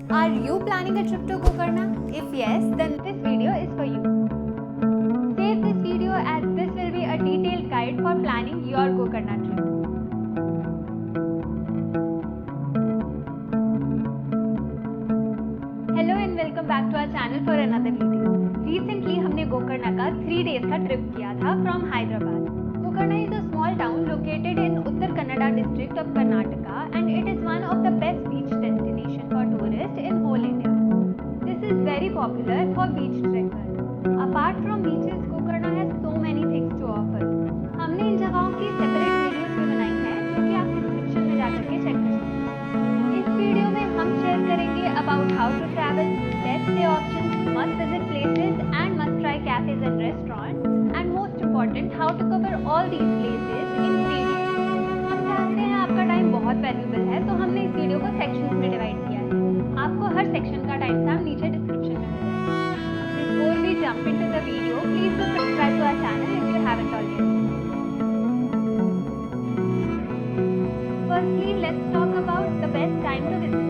Are you planning a trip to Gokarna? If yes, then this video is for you. Save this video as this will be a detailed guide for planning your Gokarna trip. Hello and welcome back to our channel for another video. Recently हमने गोकर्णा का 3 days का trip किया था from Hyderabad. Gokarna is a small town located in Uttar Kannada district of Karnataka and it is one of the best beach destination for tourists in whole India. This is very popular for beach trekkers. Apart from beaches, Gokarna has so many things to offer. हमने इन जगहों की separate videos भी बनाई हैं जो कि आप description में जाकर के check कर सकते हैं. इस वीडियो में हम शेयर करेंगे about how to travel, best stay options, must visit places and must try cafes and restaurants, and most important, how to cover all these places in 3 days. हम जानते हैं आपका टाइम बहुत वैल्यूबल है, तो हमने इस वीडियो को सेक्शंस में डिवाइड किया है. आपको हर सेक्शन का टाइम स्टैम्प नीचे डिस्क्रिप्शन में मिल जाएगा. Before we jump into the video, please do subscribe to our channel if you haven't already. Firstly, let's talk about the best time to visit.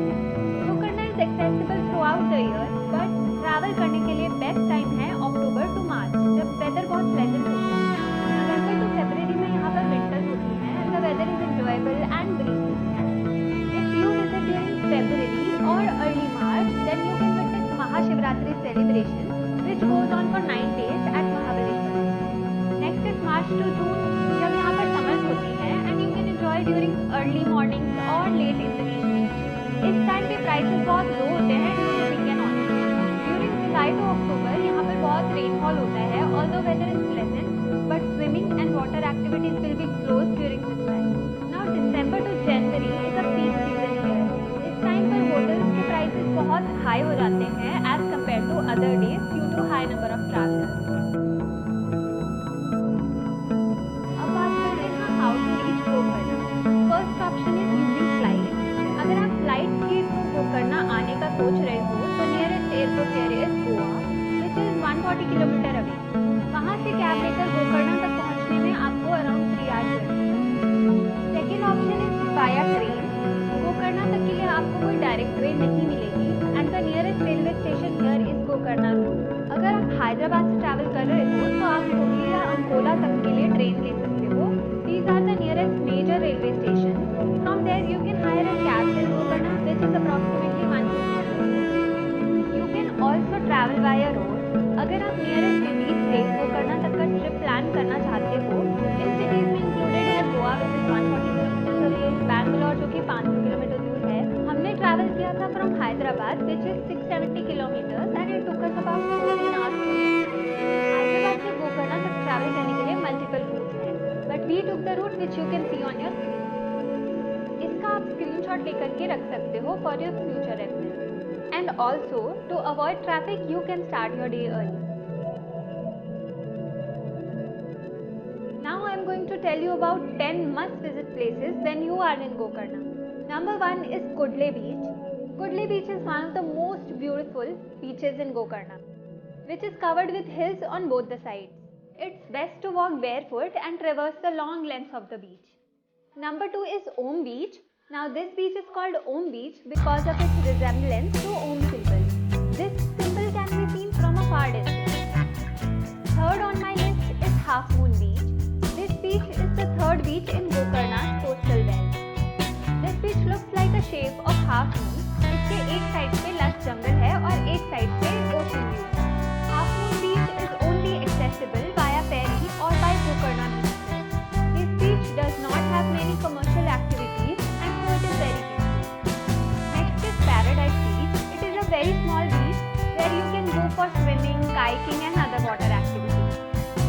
Gokarna is accessible throughout the year, but travel करने के लिए best time है October to March, जब weather बहुत pleasant होता है. November to February में यहाँ पर winter होती है and the weather is enjoyable and breezy. If you visit during February or early March, then you can witness Mahashivratri celebration, which goes on for 9 days at Mahabaleshwar. Next is March to June, जब यहाँ पर summers होती है and you can enjoy during early mornings or late in the evening. इस time पे prices बहुत low होते हैं due to weekend holidays. During July to October यहाँ पर बहुत रेनफॉल होता है, although weather is pleasant, but swimming and water activities will be close during this time. Now December to January is a peak season here. इस time पर hotels के prices बहुत high हो जाते हैं as compare to other days due to high number of travellers. अब बात करते हैं how to reach Gokarna. First option is using flight. अगर आप फ्लाइट के थ्रू गोकर्णा आने का सोच रहे हो तो nearest airport here is Goa, which is 140 kilometre away. वहाँ से कैब लेकर गोकर्णा तक पहुँचने में आपको अराउंड 3 आवर्स लगेंगे. Second option is via train. Gokarna तक के लिए आपको कोई डायरेक्ट ट्रेन नहीं मिलेगी and the nearest railway station here is Gokarna road. अगर आप हैदराबाद से ट्रैवल कर रहे हो तो आप हुगली या अंकोला तक के लिए ट्रेन ले सकते हो. These are the nearest major railway station. From there you can hire a cab till Gokarna, which is approximately 150 kilometers. You can also travel via road. अगर आप नियरेस्ट सिटीज से गोकर्णा तक का ट्रिप प्लान करना चाहते हो, इन सिटीज में included है Goa which is 140 kilometre away, Bangalore जो कि 500 किलोमीटर दूर है. हमने ट्रैवल किया था from Hyderabad which is 670 kilometres and it took us about 14 hours. Hyderabad से गोकर्णा तक ट्रैवल करने के लिए मल्टीपल रूट्स हैं, but we took the route which you can see on your screen. इसका आप स्क्रीनशॉट लेकर के रख सकते हो for your future reference. And also to avoid traffic you can start your day early. Now I am going to tell you about 10 must visit places when you are in Gokarna. Number 1 is Kudle Beach. Kudle Beach is one of the most beautiful beaches in Gokarna, which is covered with hills on both the sides. It's best to walk barefoot and traverse the long length of the beach. Number 2 is Om Beach. Now this beach is called Om Beach because of its resemblance to Om symbol. This symbol can be seen from a far distance. Third on my list is Half Moon Beach. This beach is the third beach in Gokarna's coastal belt. This beach looks like a shape of half moon. इसके एक side पे lush जंगल है और एक side पे ocean view. Half Moon Beach is only accessible via ferry or by Gokarna Beach. This beach does not have many commercial activities and so it is very peaceful. Next is Paradise Beach. It is a very small beach where you can go for swimming, kayaking and other water activities.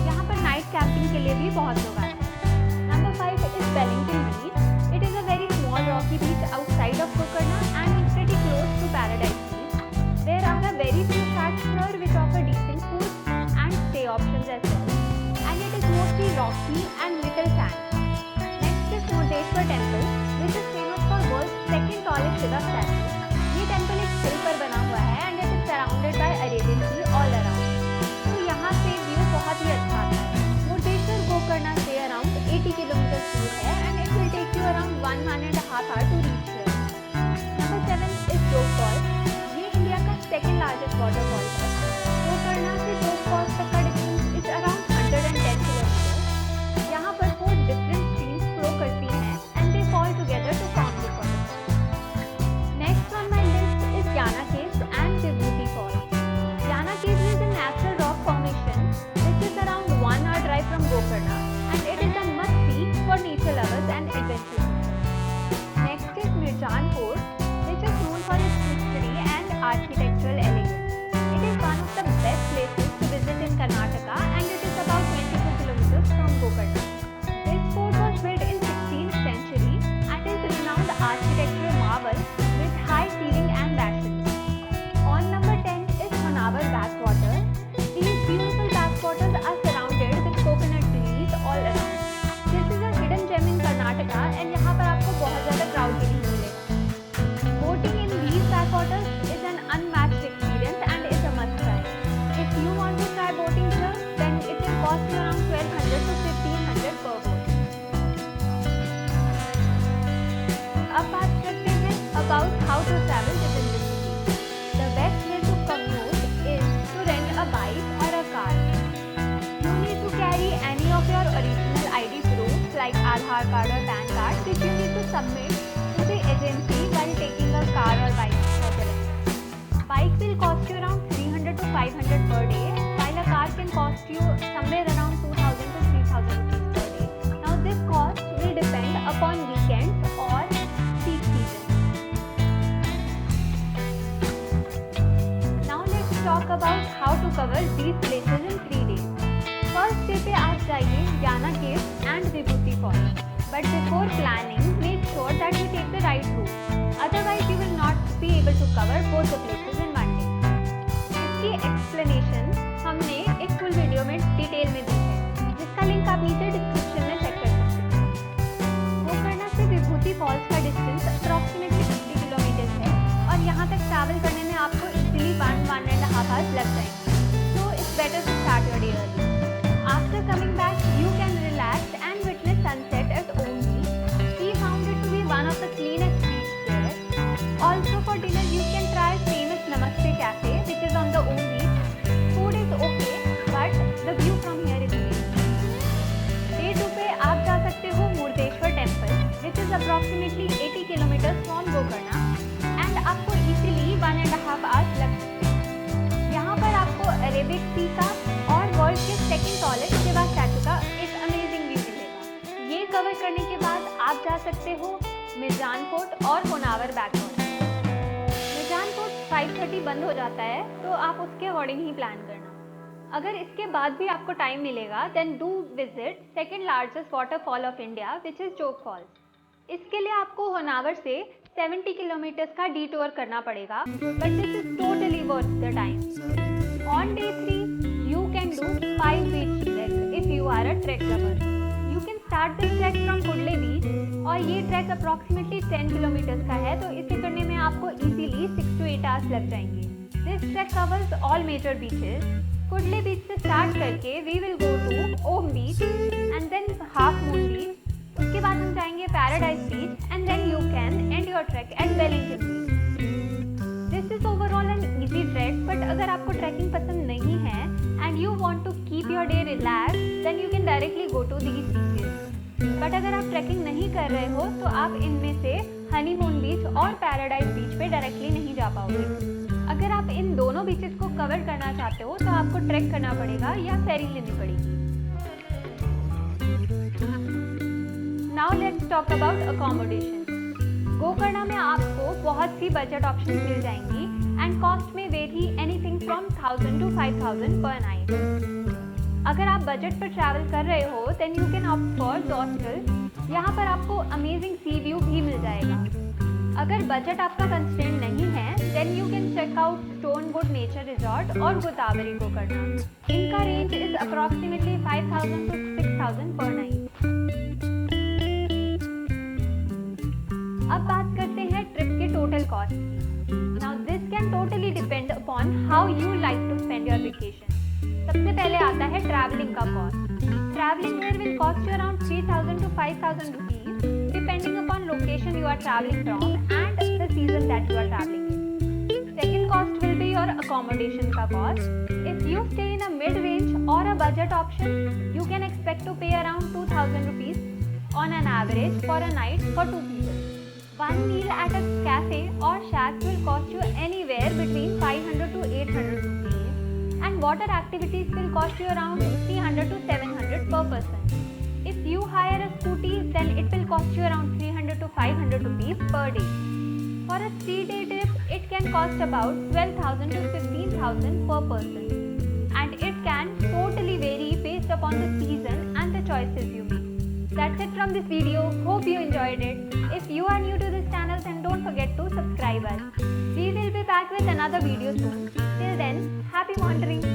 यहाँ पर night camping के लिए भी बहुत लोग आते हैं. Number 5 is Bellington Beach. It is a very small rocky beach outside of Gokarna and is pretty close to Paradise Beach. There are a very few shacks here which offer decent food and stay options as well. And it is mostly rocky and little sand. Next is Murdeshwar Temple, which is famous for world's second tallest Shiva statue. ये temple एक hill पर बना हुआ है and it is surrounded by Arabian Sea all around. तो यहाँ से view बहुत ही अच्छा आता है. मुर्देश्वर गोकर्णा से around 80 kilometers दूर है and it will take you around 1.5 hours to reach here. Number 7 is Joग Falls. Aadhaar card or PAN card which you need to submit to the agency while taking a car or bike for the rent. Bike will cost you around 300 to 500 per day, while a car can cost you somewhere around 2000 to 3000 rupees per day. Now this cost will depend upon weekends or peak season. Now let's talk about how to cover these places in 3 days. First day पे आप जाइए Yana cave and Vibhuti falls, but before planning make sure that you take the right route, otherwise you will not be able to cover both the places in one day. इसकी explanation हमने एक full video में detail में दी है, जिसका link आप नीचे description में चेक कर सकते हैं. गोकर्ण से विभूति फॉल्स का डिस्टेंस अप्रॉक्सीमेटली 50 किलोमीटर है और यहाँ तक ट्रैवल करने में आपको इजीली 1.5 आवर्स लग जाएंगे. So it's better to start your day early. After coming back, you can relax and witness sunset at Ombi. We found it to be one of the cleanest beaches there. Also for dinner, you can try famous Namaste Cafe, which is on the Ombi. Food is okay, but the view from here is amazing. Day 2 पे आप जा सकते हो Murdeshwar temple, which is approximately 80 kilometers from Gokarna, and आपको easily 1.5 hours लग सकते हैं. यहाँ पर आपको अरेबिक सी का और वर्ल्ड के सेकंड टॉलेस्ट शिवा स्टैचू का एक अमेजिंग व्यू मिलेगा. ये कवर करने के बाद आप जा सकते हो मिर्जान फोर्ट और होनावर बैकवॉटर. मिर्जान फोर्ट 5:30 बंद हो जाता है, तो आप उसके अकॉर्डिंग ही प्लान करना. अगर इसके बाद भी आपको टाइम मिलेगा then do visit second largest waterfall of India which is Jog falls. इसके लिए आपको होनावर से 70 किलोमीटर्स का डिटूर करना पड़ेगा, but this is totally worth the time. On day 3 you can do 5 beach trek if you are a trek lover. You can start this trek from Kudle beach और ये track approximately 10 kilometres का है, तो इसे करने में आपको easily 6 to 8 hours लग जाएंगे. This trek covers all major beaches. Kudle beach से स्टार्ट करके we will go to Om beach and then half moon beach. उसके बाद हम जाएंगे paradise beach and then you can end your trek at Wellington beach. This is overall an easy trek, but अगर आपको trekking पसंद नहीं है and you want to keep your day relaxed, then you can directly go to these beaches. But अगर आप trekking नहीं कर रहे हो तो आप इनमें से हनीमून बीच और पैराडाइज बीच पे डायरेक्टली नहीं जा पाओगे. अगर आप इन दोनों बीचेस को कवर करना चाहते हो तो आपको ट्रैक करना पड़ेगा या फेरी लेनी पड़ेगी. Now let's talk about accommodation. Gokarna में आपको बहुत सी बजट ऑप्शंस मिल जाएंगी एंड कॉस्ट में वेरी एनीथिंग फ्रॉम 1000 to 5000 पर नाइट. अगर आप बजट पर ट्रैवल कर रहे हो then you can opt for hostel. यहाँ पर आपको अमेजिंग सी व्यू भी मिल जाएगा. अगर बजट आपका कंस्ट्रेंट नहीं है then you can check out Stonewood nature resort और गोदावरी गोकर्ण. इनका रेंज इज अप्रॉक्सीमेटली 5000 to 6000 पर नाइट. अब बात करते हैं ट्रिप के टोटल कॉस्ट की. Now this can totally depend upon how you like to spend your vacation. सबसे पहले आता है ट्रैवलिंग का cost. Travelling here will cost you around 3000 to 5000 rupees depending upon location you are traveling from and the season that you are traveling in. Second cost will be your accommodation का cost. If you stay in a mid-range or a budget option, you can expect to pay around 2000 rupees on an average for a night for 2 people. One meal at a cafe or shack will cost you anywhere between 500 to 800 rupees, and water activities will cost you around 300 to 700 per person. If you hire a scooty, then it will cost you around 300 to 500 rupees per day. For a 3-day trip, it can cost about 12,000 to 15,000 per person, and it can totally vary based upon the season and the choices you make. That's it from this video. Hope you enjoyed it. If you are new to this channel, then don't forget to subscribe us. We will be back with another video soon. Till then, happy wandering!